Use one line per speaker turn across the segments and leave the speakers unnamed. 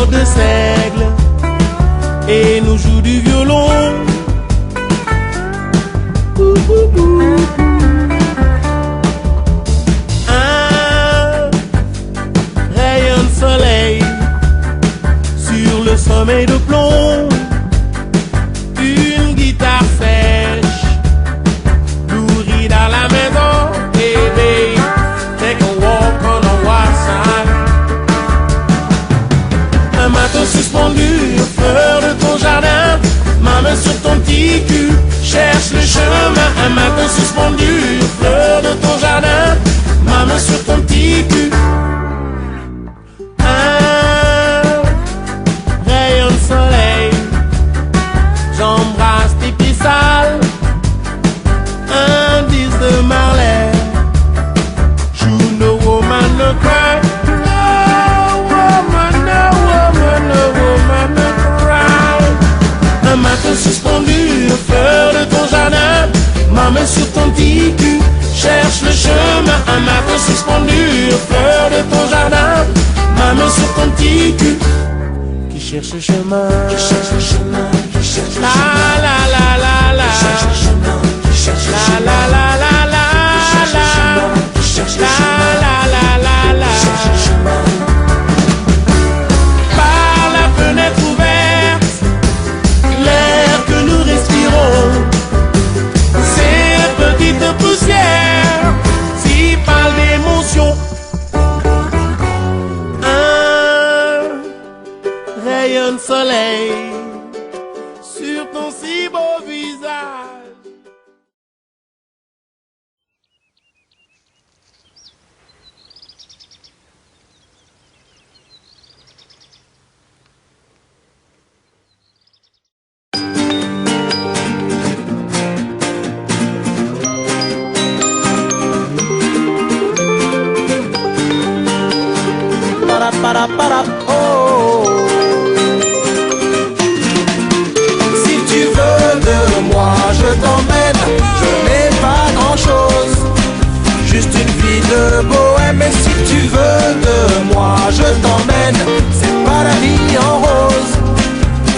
bord de seigle et nous joue du violon. Un rayon de soleil sur le sommet de plomb, une guitare sèche nourrie dans la maison. Baby, take a walk on the wild side. Un matin suspendu aux fleurs de ton jardin, ma main sur ton petit cul cherche le chemin. Un matin suspendu aux fleurs de ton jardin, ma main sur ton petit cul. Un rayon de soleil, j'embrasse tes pieds sales. Un disque de Marley, you know woman no cry. No woman, no woman, no woman no cry. Un matin suspendu aux fleurs de ton jardin, ma main sur ton petit cul cherche le chemin. Un matin suspendu aux fleurs de ton jardin, ma main sur ton petit cul qui cherche le chemin, qui cherche le chemin, qui cherche le chemin. La la la la la, qui cherche le chemin, qui cherche le chemin. La la la la la, qui cherche le chemin, la la la la, qui cherche le chemin. Par la fenêtre ouverte, l'air que nous respirons, ces petites poussières si pâles d'émotion. Un rayon de soleil sur ton si beau visage.
Oh. Si tu veux de moi, je t'emmène. Je n'ai pas grand chose, juste une vie de bohème. Et si tu veux de moi, je t'emmène. C'est pas la vie en rose,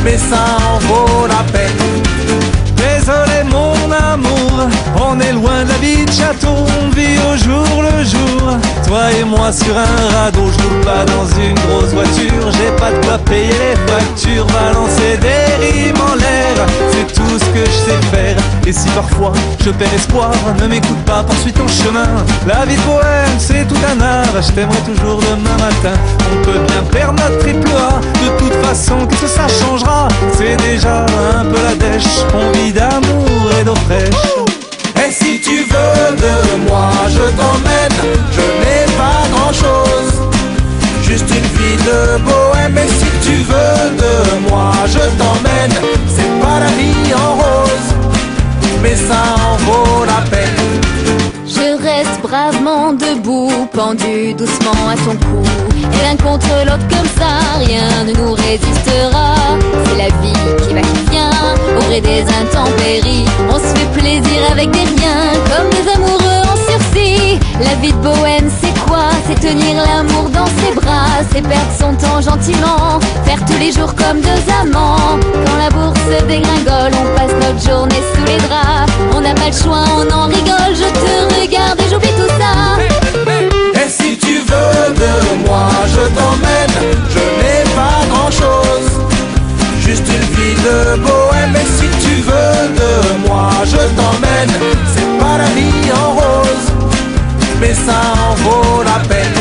mais ça en vaut la peine.
Désolé mon amour, on est loin de la vie de château, on vit au jour le jour. Toi et moi sur un radeau, je roule pas dans une grosse voiture. J'ai pas de quoi payer les factures, balancer des rimes en l'air, c'est tout ce que je sais faire. Et si parfois je perds espoir, ne m'écoute pas, poursuis ton chemin. La vie de bohème c'est tout un art, je t'aimerai toujours demain matin. On peut bien perdre notre triple A, de toute façon qu'est-ce que ça changera? C'est déjà un peu la dèche, on vit d'amour et d'eau fraîche.
Et si tu veux de moi, je t'emmène. Je n'ai pas grand chose, juste une vie de bohème. Et si tu veux de moi, je t'emmène. C'est pas la vie en rose, mais ça en vaut la peine.
Je reste bravement debout, pendu doucement à ton cou. Et l'un contre l'autre comme ça, rien ne nous résistera. C'est la vie qui va qui vient, au gré des intempéries. On se fait plaisir avec des riens, comme des amoureux en sursis. La vie de bohème c'est quoi? C'est tenir l'amour dans ses bras, c'est perdre son temps gentiment, faire tous les jours comme deux amants. Quand la bourse dégringole, on passe notre journée sous les draps. On n'a pas le choix, on en rigole, je te regarde et j'oublie tout ça.
Et si tu veux de moi, je t'emmène. Je n'ai pas grand chose, juste une vie de bohème. Et si tu veux de moi, je t'emmène. C'est pas la vie en rose, mais ça en vaut la peine.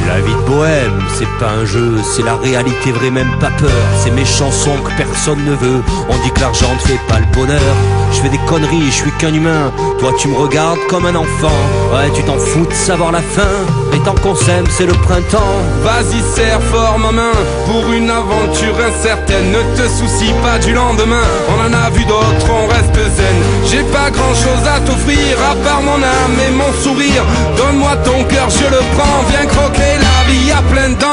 La vie de bohème, c'est pas un jeu, c'est la réalité vraie, même pas peur. C'est mes chansons que personne ne veut. On dit que l'argent ne fait pas le bonheur. Je fais des conneries, je suis qu'un humain. Toi tu me regardes comme un enfant. Ouais, tu t'en fous de savoir la fin. Mais tant qu'on s'aime, c'est le printemps.
Vas-y, serre fort ma main pour une aventure incertaine. Ne te soucie pas du lendemain, on en a vu d'autres, on reste zen. J'ai pas grand chose à t'offrir à part mon âme et mon sourire. Donne-moi ton cœur, je le prends. Viens croquer la vie à pleines dents.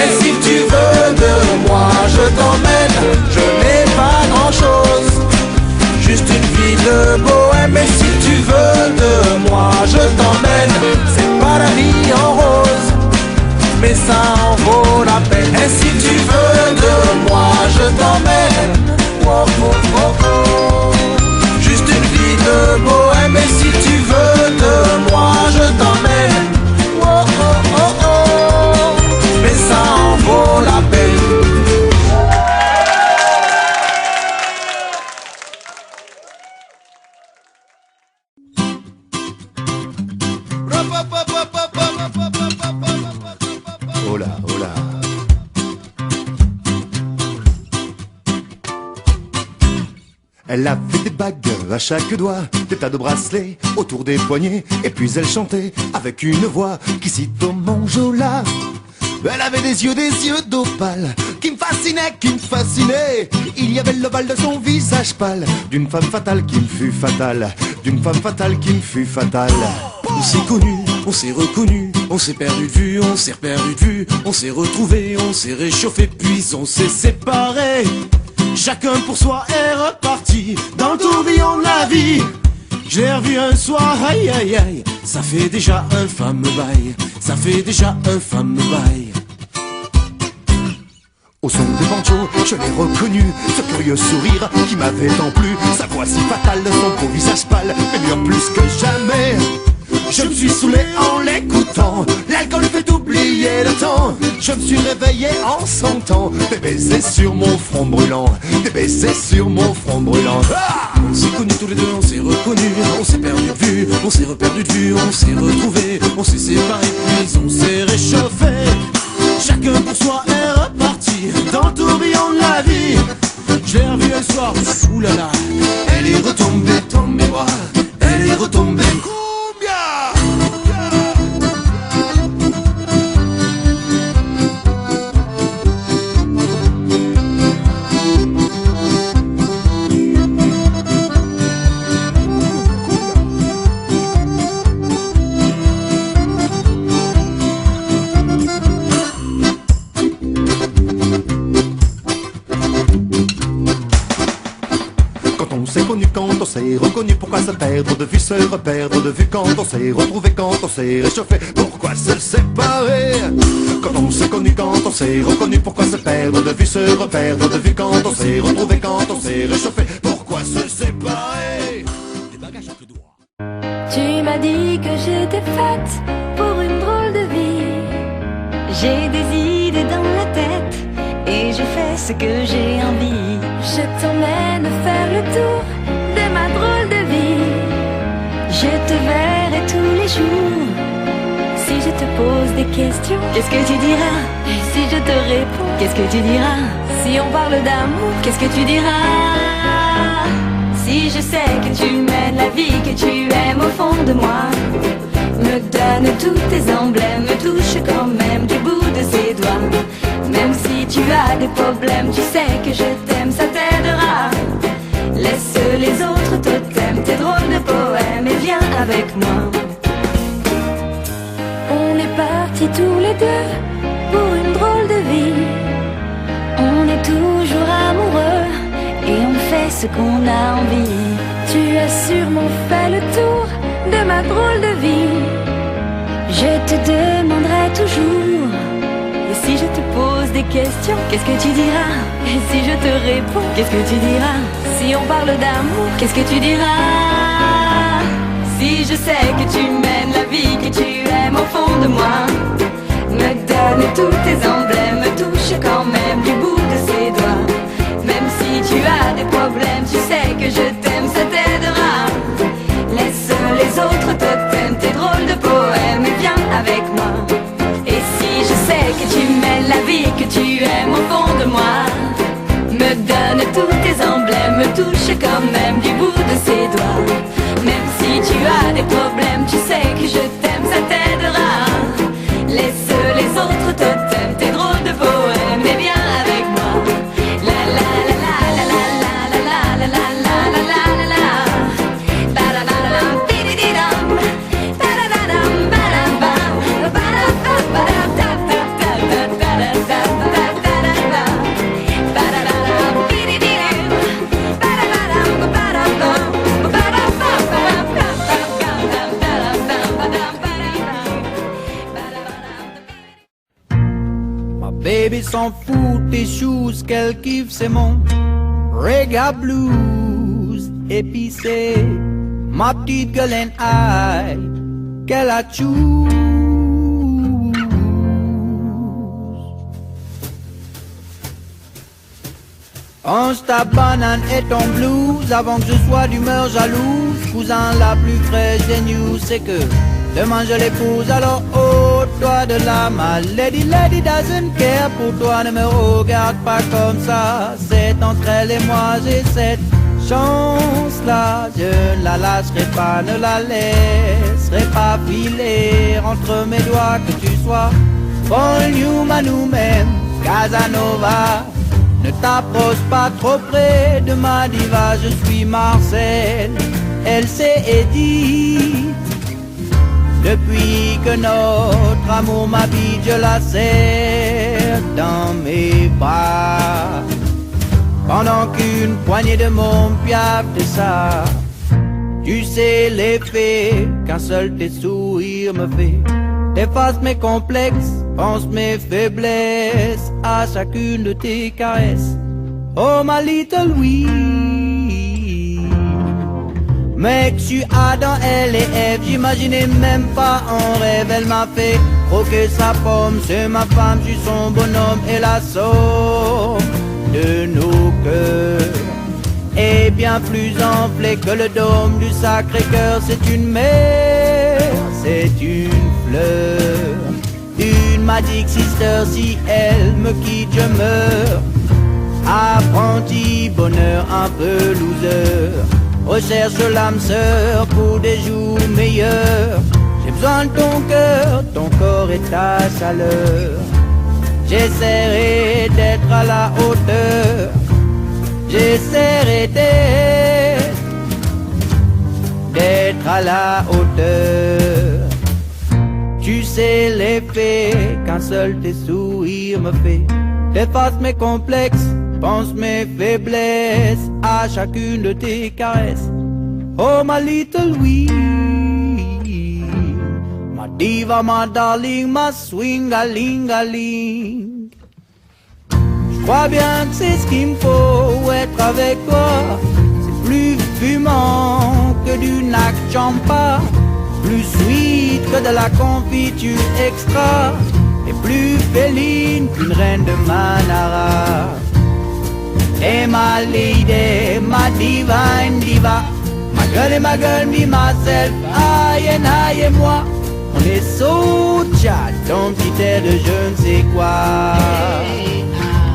Et si tu veux de moi, de bohème. Et si tu veux de moi, je t'emmène. C'est pas la vie en rose, mais ça en vaut la peine. Et si tu veux de moi, je t'emmène. Oh, oh, oh, oh. Juste une vie de bohème. Et si tu veux de moi, je t'emmène. Oh, oh, oh, oh. Mais ça en vaut la peine.
Oh là, oh là. Elle avait des bagues à chaque doigt, des tas de bracelets autour des poignets, et puis elle chantait avec une voix qui sitôt m'enjola. Elle avait des yeux d'opale qui me fascinaient. Il y avait l'ovale de son visage pâle, d'une femme fatale qui me fut fatale, d'une femme fatale qui me fut fatale.
On s'est connus, on s'est reconnus, on s'est perdu de vue, on s'est reperdu de vue, on s'est retrouvés, on s'est réchauffé, puis on s'est séparés. Chacun pour soi est reparti dans le tourbillon de la vie. Je l'ai revu un soir, aïe aïe aïe, ça fait déjà un fameux bail, ça fait déjà un fameux bail.
Au son des banjos, je l'ai reconnu, ce curieux sourire qui m'avait tant plu, sa voix si fatale, son beau visage pâle, mais bien plus que jamais. Je me suis saoulé en l'écoutant, l'alcool fait oublier le temps. Je me suis réveillé en sentant des baisers sur mon front brûlant, des baisers sur mon front brûlant. Ah!
On s'est connus tous les deux, on s'est reconnus, on s'est perdu de vue, on s'est reperdu de vue, on s'est retrouvés, on s'est séparés, puis on s'est réchauffés. Chacun pour soi est reparti dans le tourbillon de la vie. Je l'ai revu un soir, oulala, elle est retombée dans mes bras, elle est retombée.
Quand on s'est reconnu, pourquoi se perdre de vue, se reperdre de vue? Quand on s'est retrouvé, quand on s'est réchauffé, pourquoi se séparer? Quand on s'est connu, quand on s'est reconnu, pourquoi se perdre de vue, se reperdre de vue? Quand on s'est retrouvé, quand on s'est réchauffé, pourquoi se séparer? Des bagages à deux doigts.
Tu m'as dit que j'étais faite pour une drôle de vie. J'ai des idées dans la tête et je fais ce que j'ai envie. Je t'emmène faire le tour de ma drôle de vie. Je te verrai tous les jours. Si je te pose des questions, qu'est-ce que tu diras? Et si je te réponds, qu'est-ce que tu diras? Si on parle d'amour, qu'est-ce que tu diras? Si je sais que tu mènes la vie que tu aimes au fond de moi, me donne tous tes emblèmes, me touche quand même du bout de ses doigts. Même si tu as des problèmes, tu sais que je t'aime, ça t'aidera. Laisse les autres totems, tes drôles de poèmes, et viens avec moi. On est partis tous les deux pour une drôle de vie. On est toujours amoureux et on fait ce qu'on a envie. Tu as sûrement fait le tour de ma drôle de vie. Je te demanderai toujours. Et si je te pose des questions, qu'est-ce que tu diras? Et si je te réponds, qu'est-ce que tu diras? Si on parle d'amour, qu'est-ce que tu diras? Si je sais que tu mènes la vie que tu aimes au fond de moi, me donne tous tes emblèmes, me touche quand même du bout de ses doigts. Même si tu as des problèmes, tu sais que je t'aime, ça t'aidera. Laisse les autres totems, tes drôles de poèmes, et viens avec moi. Et si je sais que tu mènes la vie que tu aimes au fond de moi, me donne tous tes emblèmes, me touche quand même du bout de ses doigts. Même si tu as des problèmes, tu sais que je t'aime, ça t'aidera. Laisse les autres totems, tes drôles de poèmes, et viens avec moi. La la la la la la la la la la la la la la. Ba-da-ba-da-dum, bidi-di-dum. Ba-da-ba-dum, ba-da-bum. Ba-da-ba-da-da-da-da-da-da-da-da. Ba-da-ba-dum, bidi-di-dum. Ba-da-ba-dum, ba-da-bum.
Baby s'en fout tes choses, qu'elle kiffe c'est mon reggae blues épicé. Ma petite gueule en aïe, qu'elle a choose. Range ta banane et ton blues avant que je sois d'humeur jalouse. Cousin, la plus fraîche des news, c'est que demain je l'épouse. Alors ôte-toi de là, ma lady, lady doesn't care. Pour toi, ne me regarde pas comme ça. C'est entre elle et moi, j'ai cette chance-là. Je ne la lâcherai pas, ne la laisserai pas filer entre mes doigts. Que tu sois Paul Newman ou même Casanova, ne t'approche pas trop près de ma diva. Je suis Marcel, elle s'est Edith. Depuis que notre amour m'habite, je la serre dans mes bras, pendant qu'une poignée de mon piaf de ça. Tu sais l'effet qu'un seul tes sourires me fait. T'effaces mes complexes, pense mes faiblesses à chacune de tes caresses. Oh ma little Louise, mec, tu as dans elle et Ève, j'imaginais même pas en rêve. Elle m'a fait croquer sa pomme, c'est ma femme, je suis son bonhomme. Et la somme de nos cœurs est bien plus enflée que le dôme du Sacré-Cœur. C'est une mer, c'est une fleur, une magic sister. Si elle me quitte, je meurs. Apprenti bonheur, un peu loser, recherche l'âme sœur pour des jours meilleurs. J'ai besoin de ton corps et ta chaleur. J'essaierai d'être à la hauteur. J'essaierai d'être à la hauteur. Tu sais l'effet qu'un seul tes sourires me fait. T'effaces mes complexes, pense mes faiblesses à chacune de tes caresses. Oh my little Louise, ma diva, ma darling, ma swing-a-ling-a-ling. Je crois bien que c'est ce qu'il me faut, être avec toi. C'est plus fumant que du Nac Champa, plus sweet que de la confiture extra, et plus féline qu'une reine de Manara. Et ma lady, ma divine diva, ma gueule, me, myself, I et moi. On est so chat, ton petit air de je ne sais quoi.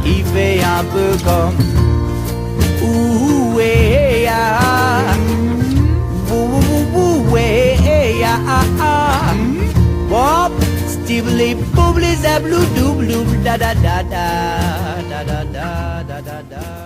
Il fait un peu comme ouh, eh, ah, ouh, eh, ah, Wop, Stevely, boubli, zablou, doublou, da da da da da da da da da.